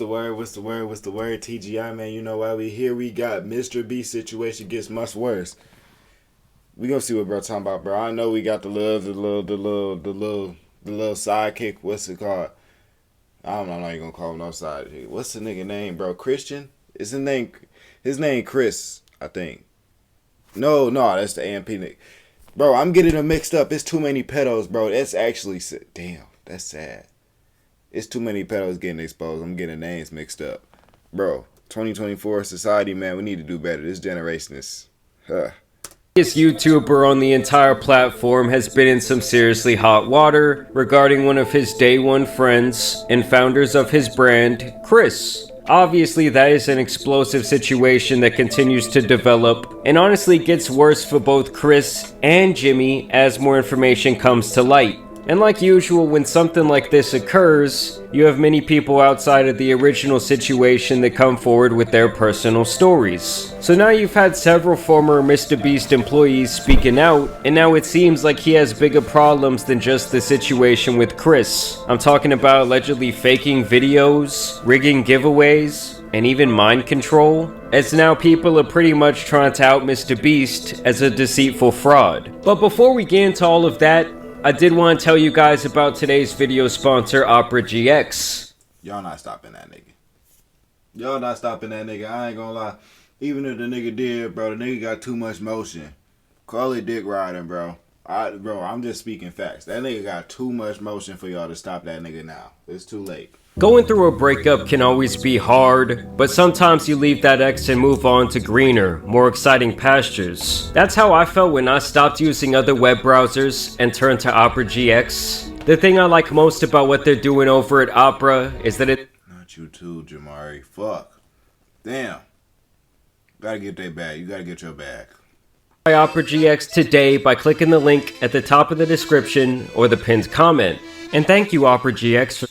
What's the word? TGI, man, you know why we here? We got MrBeast's situation gets much worse. We gonna see what bro talking about, bro. I know we got the little sidekick. What's it called? I don't know. I'm not even gonna call him no sidekick. What's the nigga name, bro? Christian? Is his name? His name Chris, I think. No, that's the AMP nigga. Bro, I'm getting them mixed up. It's too many pedos, bro. That's actually damn. That's sad. It's too many pedos getting exposed. I'm getting names mixed up. Bro, 2024 society, man, we need to do better. This generation is... This YouTuber on the entire platform has been in some seriously hot water regarding one of his day one friends and founders of his brand, Chris. Obviously, that is an explosive situation that continues to develop and honestly gets worse for both Chris and Jimmy as more information comes to light. And like usual, when something like this occurs, you have many people outside of the original situation that come forward with their personal stories. So now you've had several former MrBeast employees speaking out, and now it seems like he has bigger problems than just the situation with Chris. I'm talking about allegedly faking videos, rigging giveaways, and even mind control, as now people are pretty much trying to out MrBeast as a deceitful fraud. But before we get into all of that, I did want to tell you guys about today's video sponsor, Opera GX. Y'all not stopping that nigga. I ain't gonna lie. Even if the nigga did, bro, the nigga got too much motion. Call it dick riding, bro. I'm just speaking facts. That nigga got too much motion for y'all to stop that nigga now. It's too late. Going through a breakup can always be hard, but sometimes you leave that ex and move on to greener, more exciting pastures. That's how I felt when I stopped using other web browsers and turned to Opera GX. The thing I like most about what they're doing over at Opera is that it... Not you too, Jamari. Fuck. Damn. Gotta get that bag. You gotta get your bag. Try Opera GX today by clicking the link at the top of the description or the pinned comment. And thank you, Opera GX, for...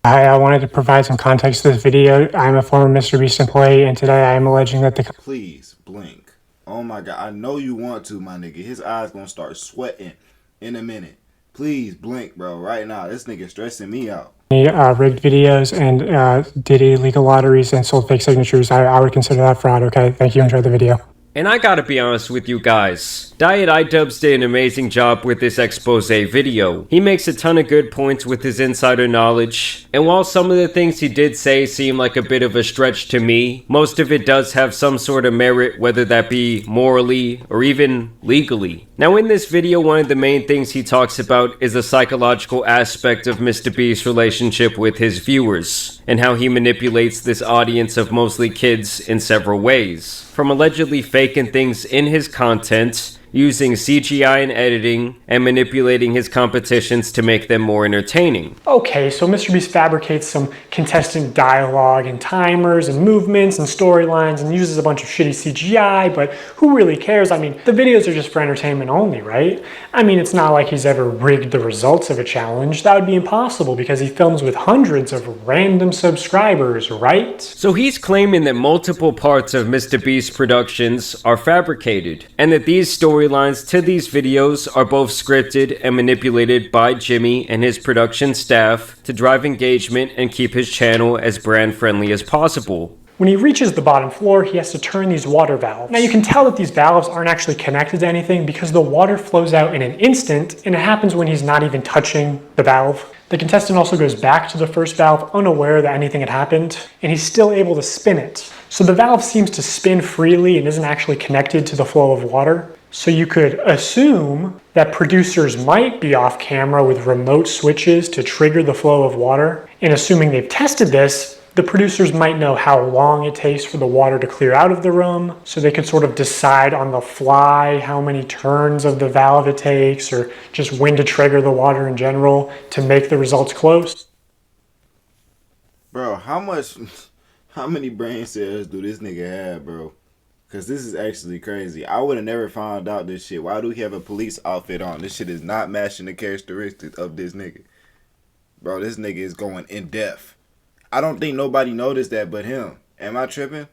I wanted to provide some context to this video. I'm a former MrBeast employee, and today I am alleging that the... Please, blink. Oh my god, I know you want to, my nigga. His eyes gonna start sweating in a minute. Please, blink, bro, right now. This nigga stressing me out. Rigged videos and did illegal lotteries and sold fake signatures. I would consider that fraud, okay? Thank you, enjoy the video. And I gotta be honest with you guys, Diet iDubbbz did an amazing job with this expose video. He makes a ton of good points with his insider knowledge, and while some of the things he did say seem like a bit of a stretch to me, most of it does have some sort of merit, whether that be morally or even legally. Now in this video, one of the main things he talks about is the psychological aspect of MrBeast's relationship with his viewers, and how he manipulates this audience of mostly kids in several ways. From allegedly faking things in his content, using CGI and editing, and manipulating his competitions to make them more entertaining. Okay, so MrBeast fabricates some contestant dialogue and timers and movements and storylines and uses a bunch of shitty CGI, but who really cares? I mean, the videos are just for entertainment only, right? I mean, it's not like he's ever rigged the results of a challenge. That would be impossible because he films with hundreds of random subscribers, right? So he's claiming that multiple parts of MrBeast's productions are fabricated, and that these storylines to these videos are both scripted and manipulated by Jimmy and his production staff to drive engagement and keep his channel as brand friendly as possible. When he reaches the bottom floor, he has to turn these water valves. Now you can tell that these valves aren't actually connected to anything because the water flows out in an instant, and it happens when he's not even touching the valve. The contestant also goes back to the first valve unaware that anything had happened, and he's still able to spin it. So the valve seems to spin freely and isn't actually connected to the flow of water. So you could assume that producers might be off camera with remote switches to trigger the flow of water. And assuming they've tested this, the producers might know how long it takes for the water to clear out of the room, so they could sort of decide on the fly how many turns of the valve it takes, or just when to trigger the water in general to make the results close. Bro, how many brain cells do this nigga have, bro? Because this is actually crazy. I would have never found out this shit. Why do he have a police outfit on? This shit is not matching the characteristics of this nigga. Bro, this nigga is going in depth. I don't think nobody noticed that but him. Am I tripping?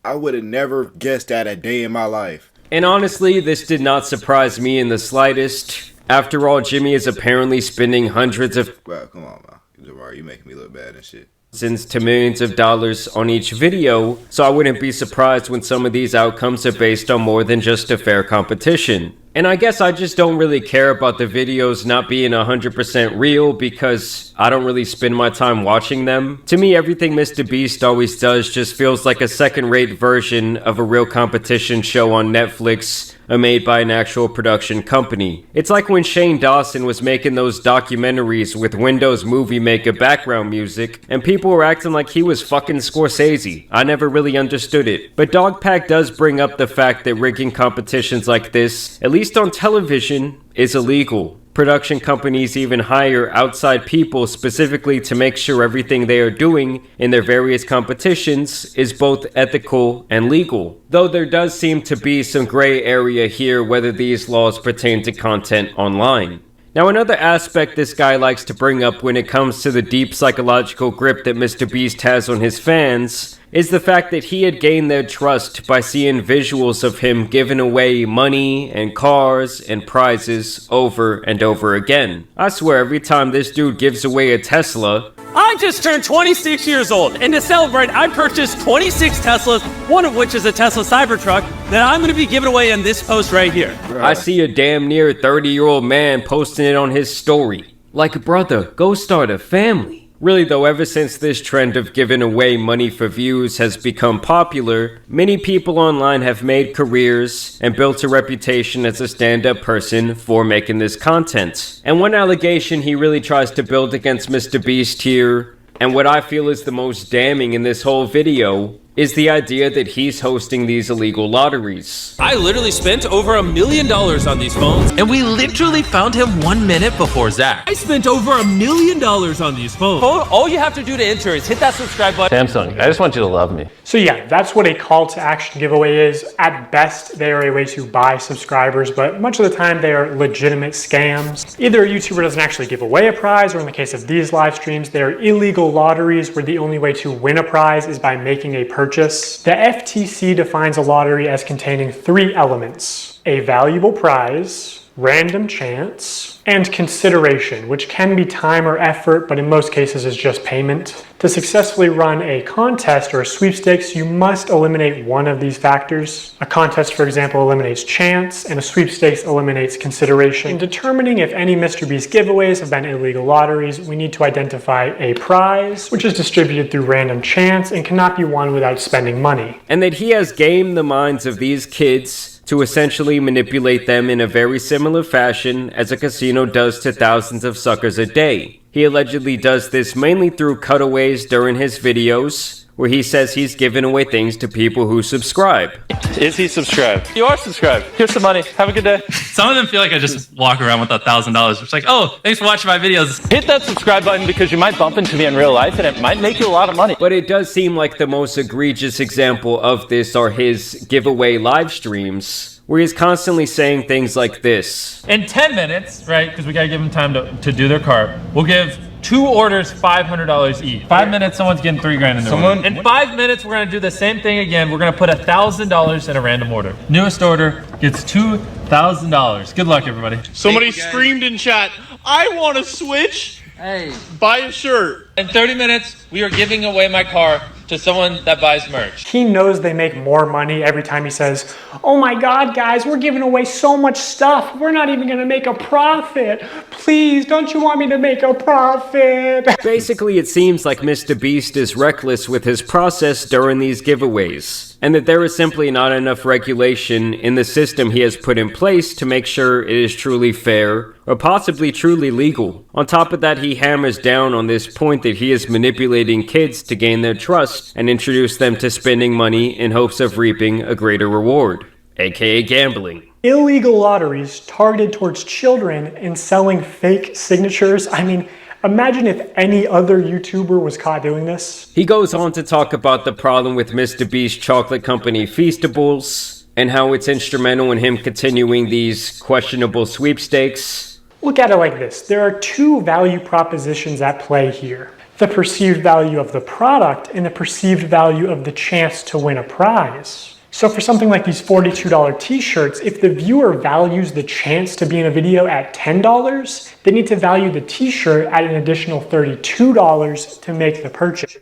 I would have never guessed that a day in my life. And honestly, this did not surprise me in the slightest. After all, Jimmy is apparently spending hundreds of... Bro, come on, man. Jamar, you making me look bad and shit. to millions of dollars on each video, so I wouldn't be surprised when some of these outcomes are based on more than just a fair competition. And I guess I just don't really care about the videos not being 100% real because I don't really spend my time watching them. To me, everything MrBeast always does just feels like a second-rate version of a real competition show on Netflix made by an actual production company. It's like when Shane Dawson was making those documentaries with Windows Movie Maker background music, and people were acting like he was fucking Scorsese. I never really understood it. But Dogpack does bring up the fact that rigging competitions like this, at least on television, is illegal. Production companies even hire outside people specifically to make sure everything they are doing in their various competitions is both ethical and legal. Though there does seem to be some gray area here whether these laws pertain to content online. Now, another aspect this guy likes to bring up when it comes to the deep psychological grip that MrBeast has on his fans is the fact that he had gained their trust by seeing visuals of him giving away money and cars and prizes over and over again. I swear every time this dude gives away a Tesla, I just turned 26 years old, and to celebrate, I purchased 26 Teslas, one of which is a Tesla Cybertruck, that I'm going to be giving away in this post right here. I see a damn near 30-year-old man posting it on his story. Like, brother, go start a family. Really though, ever since this trend of giving away money for views has become popular, many people online have made careers and built a reputation as a stand-up person for making this content. And one allegation he really tries to build against MrBeast here, and what I feel is the most damning in this whole video, is the idea that he's hosting these illegal lotteries. I literally spent over $1 million on these phones, and we literally found him 1 minute before Zach. I spent over $1 million on these phones. All you have to do to enter is hit that subscribe button. Samsung, I just want you to love me. So yeah, that's what a call to action giveaway is. At best, they are a way to buy subscribers, but much of the time they are legitimate scams. Either a YouTuber doesn't actually give away a prize, or in the case of these live streams, they are illegal lotteries where the only way to win a prize is by making a purchase. The FTC defines a lottery as containing 3 elements: a valuable prize, random chance, and consideration, which can be time or effort, but in most cases is just payment. To successfully run a contest or a sweepstakes, you must eliminate one of these factors. A contest, for example, eliminates chance, and a sweepstakes eliminates consideration. In determining if any MrBeast giveaways have been illegal lotteries, we need to identify a prize, which is distributed through random chance and cannot be won without spending money. And that he has gamed the minds of these kids to essentially manipulate them in a very similar fashion as a casino does to thousands of suckers a day. He allegedly does this mainly through cutaways during his videos, where he says he's giving away things to people who subscribe. Is he subscribed? You are subscribed. Here's some money. Have a good day. Some of them feel like I just walk around with $1,000. It's like, oh, thanks for watching my videos. Hit that subscribe button because you might bump into me in real life and it might make you a lot of money. But it does seem like the most egregious example of this are his giveaway live streams, where he's constantly saying things like this. In 10 minutes, right, because we got to give them time to do their cart, we'll give 2 orders $500 each. 5 minutes, someone's getting $3,000 in their order. In 5 minutes, we're going to do the same thing again. We're going to put $1,000 in a random order. Newest order gets $2,000. Good luck, everybody. Somebody screamed in chat, I want to switch. Hey. Buy a shirt. In 30 minutes, we are giving away my car to someone that buys merch. He knows they make more money every time he says, oh my God, guys, we're giving away so much stuff. We're not even gonna make a profit. Please, don't you want me to make a profit? Basically, it seems like MrBeast is reckless with his process during these giveaways, and that there is simply not enough regulation in the system he has put in place to make sure it is truly fair, or possibly truly legal. On top of that, he hammers down on this point that he is manipulating kids to gain their trust and introduce them to spending money in hopes of reaping a greater reward, aka gambling. Illegal lotteries targeted towards children and selling fake signatures. I mean, imagine if any other YouTuber was caught doing this. He goes on to talk about the problem with MrBeast's chocolate company Feastables, and how it's instrumental in him continuing these questionable sweepstakes. Look at it like this. There are 2 value propositions at play here: the perceived value of the product and the perceived value of the chance to win a prize. So for something like these $42 t-shirts, if the viewer values the chance to be in a video at $10, they need to value the t-shirt at an additional $32 to make the purchase.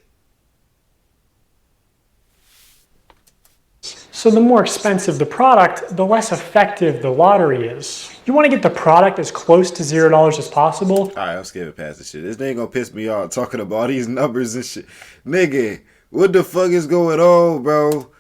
So the more expensive the product, the less effective the lottery is. You want to get the product as close to $0 as possible. Alright, I'm skipping past this shit. This nigga gonna piss me off talking about all these numbers and shit. Nigga, what the fuck is going on, bro?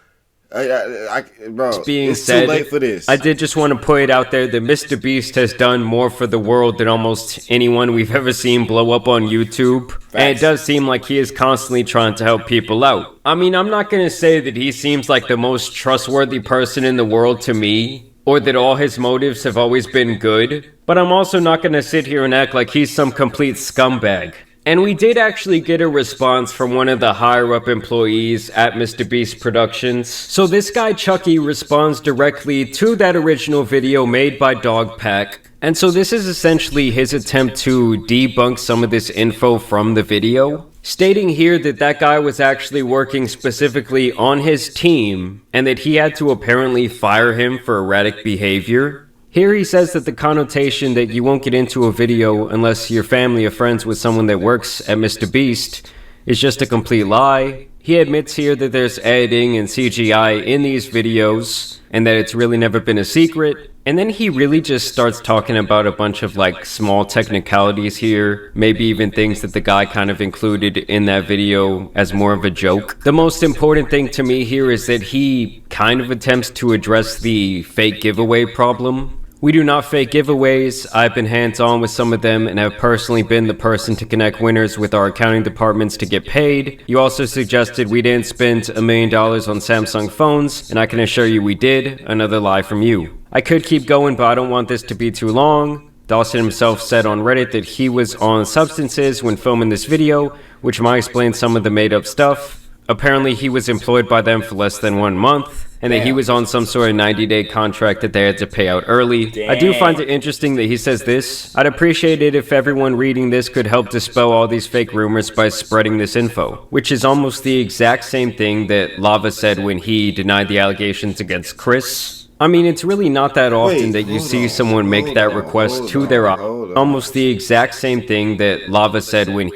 Bro, Being it's said, too late for this. I did just want to put it out there that MrBeast has done more for the world than almost anyone we've ever seen blow up on YouTube. Facts. And it does seem like he is constantly trying to help people out. I mean, I'm not going to say that he seems like the most trustworthy person in the world to me, or that all his motives have always been good, but I'm also not going to sit here and act like he's some complete scumbag. And we did actually get a response from one of the higher-up employees at MrBeast Productions. So this guy Chucky responds directly to that original video made by Dogpack. And so this is essentially his attempt to debunk some of this info from the video, stating here that that guy was actually working specifically on his team, and that he had to apparently fire him for erratic behavior. Here he says that the connotation that you won't get into a video unless you're family or friends with someone that works at MrBeast is just a complete lie. He admits here that there's editing and CGI in these videos, and that it's really never been a secret. And then he really just starts talking about a bunch of like small technicalities here, maybe even things that the guy kind of included in that video as more of a joke. The most important thing to me here is that he kind of attempts to address the fake giveaway problem. We do not fake giveaways. I've been hands-on with some of them and have personally been the person to connect winners with our accounting departments to get paid. You also suggested we didn't spend $1 million on Samsung phones, and I can assure you we did. Another lie from you. I could keep going, but I don't want this to be too long. Dawson himself said on Reddit that he was on substances when filming this video, which might explain some of the made-up stuff. Apparently he was employed by them for less than 1 month, and that he was on some sort of 90-day contract that they had to pay out early. Damn. I do find it interesting that he says this. I'd appreciate it if everyone reading this could help dispel all these fake rumors by spreading this info, which is almost the exact same thing that Lava said when he denied the allegations against Chris. I mean, it's really not that often that you see someone make that request to their almost the exact same thing that Lava said when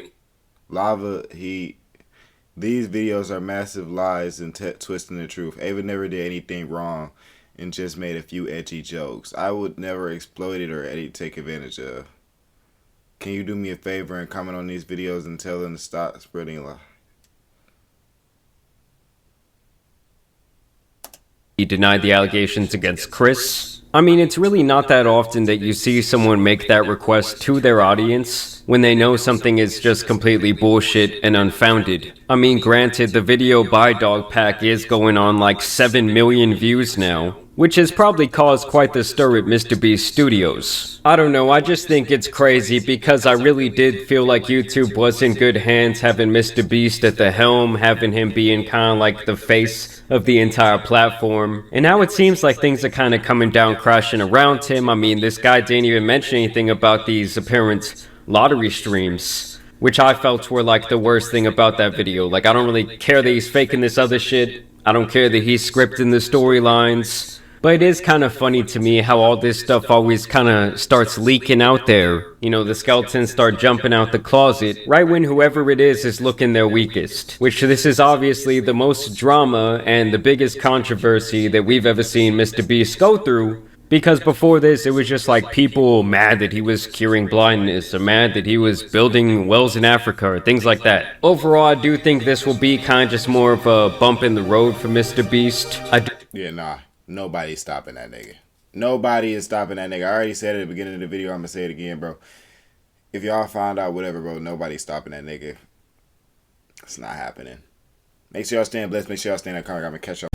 These videos are massive lies and twisting the truth. Ava never did anything wrong and just made a few edgy jokes. I would never exploit it or take advantage of. Can you do me a favor and comment on these videos and tell them to stop spreading lies? He denied the allegations against Chris. I mean, it's really not that often that you see someone make that request to their audience when they know something is just completely bullshit and unfounded. I mean, granted, the video by Dogpack is going on like 7 million views now, which has probably caused quite the stir at MrBeast Studios. I don't know, I just think it's crazy because I really did feel like YouTube was in good hands having MrBeast at the helm, having him being kind of like the face of the entire platform. And now it seems like things are kind of coming down crashing around him. I mean, this guy didn't even mention anything about these apparent lottery streams, which I felt were like the worst thing about that video. Like, I don't really care that he's faking this other shit. I don't care that he's scripting the storylines. But it is kind of funny to me how all this stuff always kind of starts leaking out there. You know, the skeletons start jumping out the closet right when whoever it is looking their weakest. Which this is obviously the most drama and the biggest controversy that we've ever seen MrBeast go through. Because before this, it was just like people mad that he was curing blindness, or mad that he was building wells in Africa, or things like that. Overall, I do think this will be kind of just more of a bump in the road for MrBeast. Yeah, nah. Nobody's stopping that nigga. Nobody is stopping that nigga. I already said it at the beginning of the video. I'm gonna say it again, bro. If y'all find out, whatever, bro, nobody's stopping that nigga. It's not happening. Make sure y'all staying blessed. Make sure y'all stay in that comment. I'm gonna catch y'all.